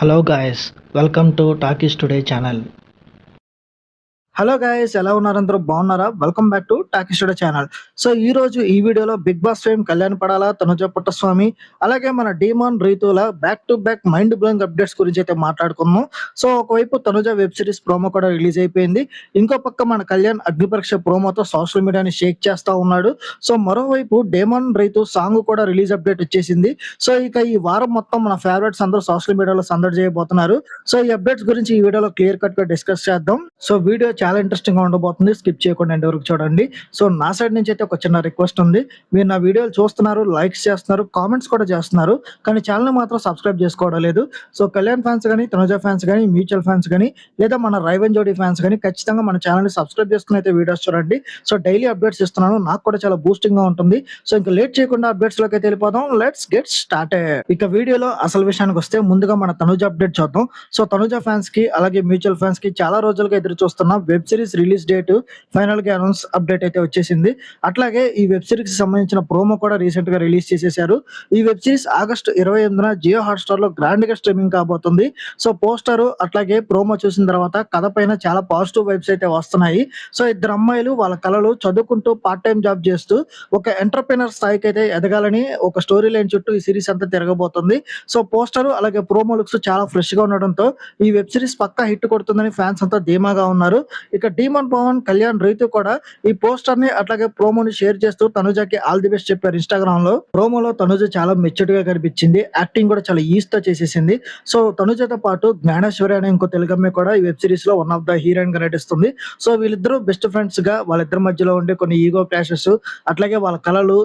Hello guys, welcome to Talkies Today channel. Hello guys, ఎలా ఉన్నారు? అందరూ బాగున్నారా? Welcome back to Talkie Studio channel. So ఈ రోజు ఈ వీడియోలో Big Boss fame Kalyan Padala, Tanuja Puttaswamy, అలాగే మన డీమాన్ రీతుల back to back mind blowing updates గురించి అయితే మాట్లాడుకుందాం. సో ఒకవైపు తనుజ వెబ్ సిరీస్ ప్రోమో కూడా రిలీజ్ అయిపోయింది. ఇంకో పక్క మన కళ్యాణ్ అగ్ని పరీక్ష ప్రోమోతో సోషల్ మీడియాని షేక్ చేస్తా ఉన్నాడు. సో మరోవైపు డేమాన్ రీతు సాంగ్ కూడా రిలీజ్ అప్డేట్ వచ్చేసింది. సో ఇక ఈ వారం మొత్తం మన ఫేవరెట్స్ అందరూ సోషల్ మీడియాలో సందడి చేయబోతున్నారు. సో ఈ అప్డేట్స్ గురించి ఈ వీడియోలో క్లియర్ కట్ గా డిస్కస్ చేద్దాం. సో వీడియో చాలా ఇంట్రెస్టింగ్ గా ఉండబోతుంది. స్కిప్ చేయకుండా ఎండ్ వరకు చూడండి. సో నా సైడ్ నుంచి అయితే ఒక చిన్న రిక్వెస్ట్ ఉంది. మీరు నా వీడియోలు చూస్తున్నారు, లైక్స్ చేస్తున్నారు, కామెంట్స్ కూడా చేస్తున్నారు, కానీ ఛానల్ మాత్రం సబ్స్క్రైబ్ చేసుకోవడం లేదు. సో కళ్యాణ్ ఫ్యాన్స్ కానీ, తనుజ ఫ్యాన్స్ కానీ, మ్యూచువల్ ఫ్యాన్స్ కానీ, లేదా మన రైవన్ జోడీ ఫ్యాన్స్ కానీ ఖచ్చితంగా మన ఛానల్ ని సబ్స్క్రైబ్ చేసుకుని అయితే వీడియోస్ చూడండి. సో డైలీ అప్డేట్స్ ఇస్తున్నాను, నాకు కూడా చాలా బూస్టింగ్ గా ఉంటుంది. సో ఇంకా లేట్ చేయకుండా అప్డేట్స్ లోకి అయితే వెళ్ళిపోదాం. Let's get started. ఇక వీడియోలో అసలు విషయానికి వస్తే ముందుగా మన తనుజ అప్డేట్ చూద్దాం. సో తనుజ ఫ్యాన్స్ కి, అలాగే మ్యూచువల్ ఫ్యాన్స్ కి చాలా రోజులుగా ఎదురు చూస్తున్న web series release date final గా అనౌన్స్ అప్డేట్ అయితే వచ్చేసింది. అట్లాగే ఈ వెబ్ సిరీస్ కి సంబంధించిన ప్రోమో కూడా రీసెంట్ గా రిలీజ్ చేసేశారు. ఈ వెబ్ సిరీస్ ఆగస్టు 28న జియో హాట్‌స్టార్ లో గ్రాండ్ గా స్ట్రీమింగ్ కాబోతుంది. సో పోస్టర్ అట్లాగే ప్రోమో చూసిన తర్వాత కథ పైన చాలా పాజిటివ్ వైబ్స్ అయితే వస్తున్నాయి. సో ఇద్దరు అమ్మాయిలు వాళ్ళ కళలు చదువుకుంటూ పార్ట్ టైం జాబ్ చేస్తూ ఒక ఎంటర్‌ప్రెన్యూర్ స్థాయికి అయితే ఎదగాలని ఒక స్టోరీ లైన్ చుట్టూ ఈ సిరీస్ అంతా తిరగబోతుంది. సో పోస్టర్ అలాగే ప్రోమో లుక్స్ చాలా ఫ్రెష్ గా ఉండడంతో ఈ వెబ్ సిరీస్ పక్కా హిట్ కొడుతుందని ఫ్యాన్స్ అంతా ధీమాగా ఉన్నారు. ఇక డీమన్ పవన్, కళ్యాణ్ రీతు కూడా ఈ పోస్టర్ ని అట్లాగే ప్రోమోని షేర్ చేస్తూ తనుజకి ఆల్ ది బెస్ట్ చెప్పారు ఇన్‌స్టాగ్రామ్ లో. ప్రోమోలో తనుజ చాలా మెచ్యూర్డ్ గా కనిపించింది. యాక్టింగ్ కూడా చాలా ఈజ్ తో చేసేసింది. సో తనుజతో పాటు జ్ఞానేశ్వరి అనే ఇంకో తెలుగు అమ్మాయి కూడా ఈ వెబ్ సిరీస్ లో వన్ ఆఫ్ ద హీరోయిన్ గా నటిస్తుంది. సో వీళ్ళిద్దరూ బెస్ట్ ఫ్రెండ్స్ గా, వాళ్ళిద్దరి మధ్యలో ఉండే కొన్ని ఈగో క్లాషెస్, అట్లాగే వాళ్ళ కళలు,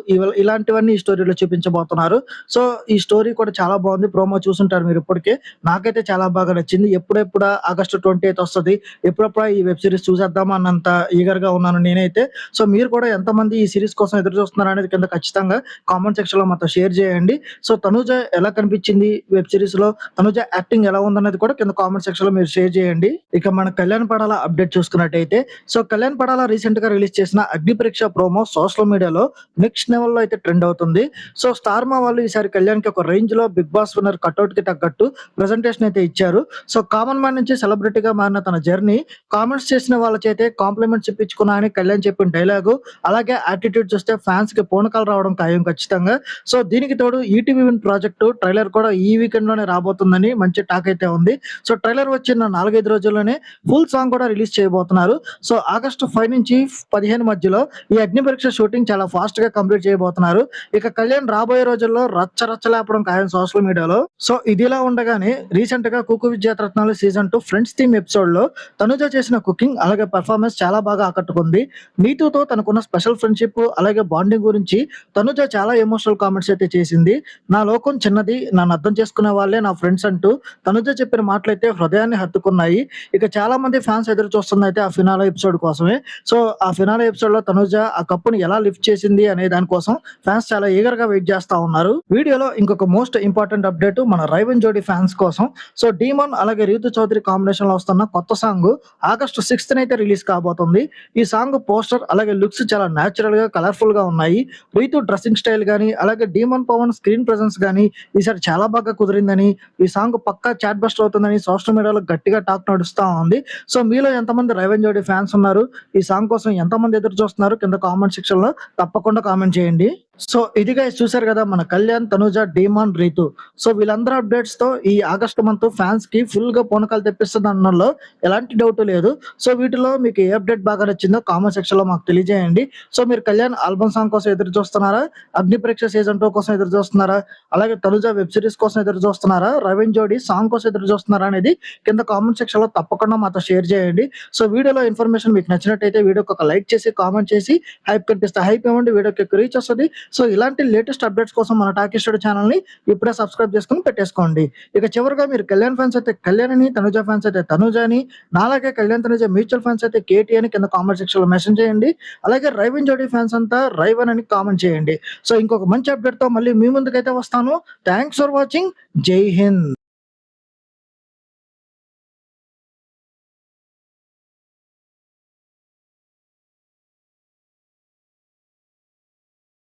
ఇలాంటివన్నీ ఈ స్టోరీలో చూపించబోతున్నారు. సో ఈ స్టోరీ కూడా చాలా బాగుంది. ప్రోమో చూసుంటారు మీరు ఇప్పటికే. నాకైతే చాలా బాగా నచ్చింది. ఎప్పుడెప్పుడా ఆగస్టు 28 వస్తది, ఎప్పుడెప్పుడా ఈ వెబ్ సిరీస్ చూసేద్దామా అన్నంత ఈగర్ గా ఉన్నాను నేనైతే. సో మీరు కూడా ఎంతమంది ఈ సిరీస్ కోసం ఎదురు చూస్తున్నారు అనేది కింద ఖచ్చితంగా కామెంట్ సెక్షన్ లో మాతో షేర్ చేయండి. సో తనుజ ఎలా కనిపించింది వెబ్ సిరీస్ లో, తనుజ యాక్టింగ్ ఎలా ఉందనేది కూడా కింద కామెంట్ సెక్షన్ లో మీరు షేర్ చేయండి. ఇక మన కళ్యాణ్ పడాల అప్డేట్ చూసుకున్నట్టయితే, సో కళ్యాణ్ పడాల రీసెంట్ గా రిలీజ్ చేసిన అగ్ని పరీక్ష ప్రోమో సోషల్ మీడియాలో నెక్స్ట్ లెవెల్ లో అయితే ట్రెండ్ అవుతుంది. సో స్టార్ మా వాళ్ళు ఈసారి కళ్యాణ్ కి ఒక రేంజ్ లో బిగ్ బాస్ విన్నర్ కట్అవుట్ కి తగ్గట్టు ప్రెజెంటేషన్ అయితే ఇచ్చారు. సో కామన్ మ్యాన్ నుంచి సెలబ్రిటీగా మారిన తన జర్నీ, కామెంట్స్ చేసిన వాళ్ళ చేతే కాంప్లిమెంట్స్ ఇప్పించుకున్నా అని కళ్యాణ్ చెప్పిన డైలాగు, అలాగే యాటిట్యూడ్ చూస్తే ఫ్యాన్స్ కి పూనకాలు రావడం ఖాయం ఖచ్చితంగా. సో దీనికి తోడు ఈటీవీ విన్ ప్రాజెక్టు ట్రైలర్ కూడా ఈ వీకెండ్ లోనే రాబోతుందని మంచి టాక్ అయితే ఉంది. సో ట్రైలర్ వచ్చిన 4-5 రోజుల్లోనే ఫుల్ సాంగ్ కూడా రిలీజ్ చేయబోతున్నారు. సో ఆగస్టు 5 నుంచి 15 మధ్యలో ఈ అగ్ని పరీక్ష షూటింగ్ చాలా ఫాస్ట్ గా కంప్లీట్ చేయబోతున్నారు. ఇక కళ్యాణ్ రాబోయే రోజుల్లో రచ్చ రచ్చ లేపడం ఖాయం సోషల్ మీడియాలో. సో ఇదిలా ఉండగానే రీసెంట్ గా cooku Vidyaratnalu season 2 friends theme episode లో తనుజ చేసిన కుకింగ్ అలాగే పెర్ఫార్మెన్స్ చాలా బాగా ఆకట్టుకుంది. నీతుతో తనకున్న స్పెషల్ ఫ్రెండ్షిప్ అలాగే బాండింగ్ గురించి తనుజ చాలా ఎమోషనల్ కామెంట్స్ అయితే చేసింది. నా లోకం చిన్నది, నన్ను అర్థం చేసుకునే వాళ్ళే నా ఫ్రెండ్స్ అంటూ తనుజ చెప్పిన మాటలైతే హృదయాన్ని హత్తుకున్నాయి. ఇక చాలా మంది ఫ్యాన్స్ ఎదురు చూస్తుంది అయితే ఆ ఫినాలే ఎపిసోడ్ కోసమే. సో ఆ ఫినాలే ఎపిసోడ్ లో తనుజ ఆ కప్పుని ఎలా లిఫ్ట్ చేసింది అనే దానికోసం ఫ్యాన్స్ చాలా ఈగర్ గా వెయిట్ చేస్తా ఉన్నారు. వీడియోలో ఇంకొక మోస్ట్ ఇంపార్టెంట్ అప్డేట్ మన రైవన్ జోడీ ఫ్యాన్స్ కోసం. సో డీమన్ అలాగే రీతు చౌదరి కాంబినేషన్ లో వస్తున్న కొత్త సాంగ్ ఆగస్టు 6th అయితే రిలీజ్ కాబోతుంది. ఈ సాంగ్ పోస్టర్ అలాగే లుక్స్ చాలా న్యాచురల్ గా, కలర్ఫుల్ గా ఉన్నాయి. రీతు డ్రెస్సింగ్ స్టైల్ గానీ, అలాగే డీమన్ పవన్ స్క్రీన్ ప్రెసెన్స్ గానీ ఈసారి చాలా బాగా కుదిరిందని, ఈ సాంగ్ పక్కా చాట్ బస్టర్ అవుతుందని సోషల్ మీడియాలో గట్టిగా టాక్ నడుస్తా ఉంది. సో మీలో ఎంతమంది రైవన్ జోడీ ఫ్యాన్స్ ఉన్నారు, ఈ సాంగ్ కోసం ఎంతమంది ఎదురు చూస్తున్నారు కింద కామెంట్ సెక్షన్ లో తప్పకుండా కామెంట్ చేయండి. సో ఇది గైస్ చూసారు కదా మన కళ్యాణ్, తనుజ, డీమాన్, రీతు. సో వీళ్ళందరూ అప్డేట్స్ తో ఈ ఆగస్ట్ మంత్ ఫ్యాన్స్ కి ఫుల్ గా పూనకాలు తెప్పిస్తుంది అనడంలో ఎలాంటి డౌట్ లేదు. సో వీటిలో మీకు ఏ అప్డేట్ బాగా నచ్చిందో కామెంట్ సెక్షన్ లో మాకు తెలియజేయండి. సో మీరు కళ్యాణ్ ఆల్బమ్ సాంగ్ కోసం ఎదురు చూస్తున్నారా, అగ్ని పరీక్ష సీజన్ 2 కోసం ఎదురు చూస్తున్నారా, అలాగే తనుజ వెబ్ సిరీస్ కోసం ఎదురు చూస్తున్నారా, రవీన్ జోడీ సాంగ్ కోసం ఎదురు చూస్తున్నారా అనేది కింద కామెంట్ సెక్షన్ లో తప్పకుండా మాతో షేర్ చేయండి. సో వీడియోలో ఇన్ఫర్మేషన్ మీకు నచ్చినట్టయితే వీడియోకి ఒక లైక్ చేసి కామెంట్ చేసి హైప్ కనిపిస్తే హైప్ ఇవ్వండి, వీడియోకి ఎక్కువ రీచ్ వస్తుంది. సో ఇలాంటి లేటెస్ట్ అప్డేట్స్ కోసం మన టాకీ స్టూడియో ఛానల్ ని ఇప్పుడే సబ్స్క్రైబ్ చేసుకుని పెట్టేసుకోండి. ఇక చివరిగా మీరు కళ్యాణ్ ఫ్యాన్స్ అయితే కళ్యాణ్ అని, తనుజ ఫ్యాన్స్ అయితే తనుజ అని, నాలాగే కళ్యాణ్ తనుజ మ్యూచువల్ ఫ్యాన్స్ అయితే కేటీ అని కింద కామెంట్ సెక్షన్ లో మెన్షన్ చేయండి. అలాగే రైవన్ జోడీ ఫ్యాన్స్ అంతా రైవన్ అని కామెంట్ చేయండి. సో ఇంకొక మంచి అప్డేట్ తో మళ్ళీ మీ ముందుకైతే వస్తాను. Thanks for watching. జై హింద్.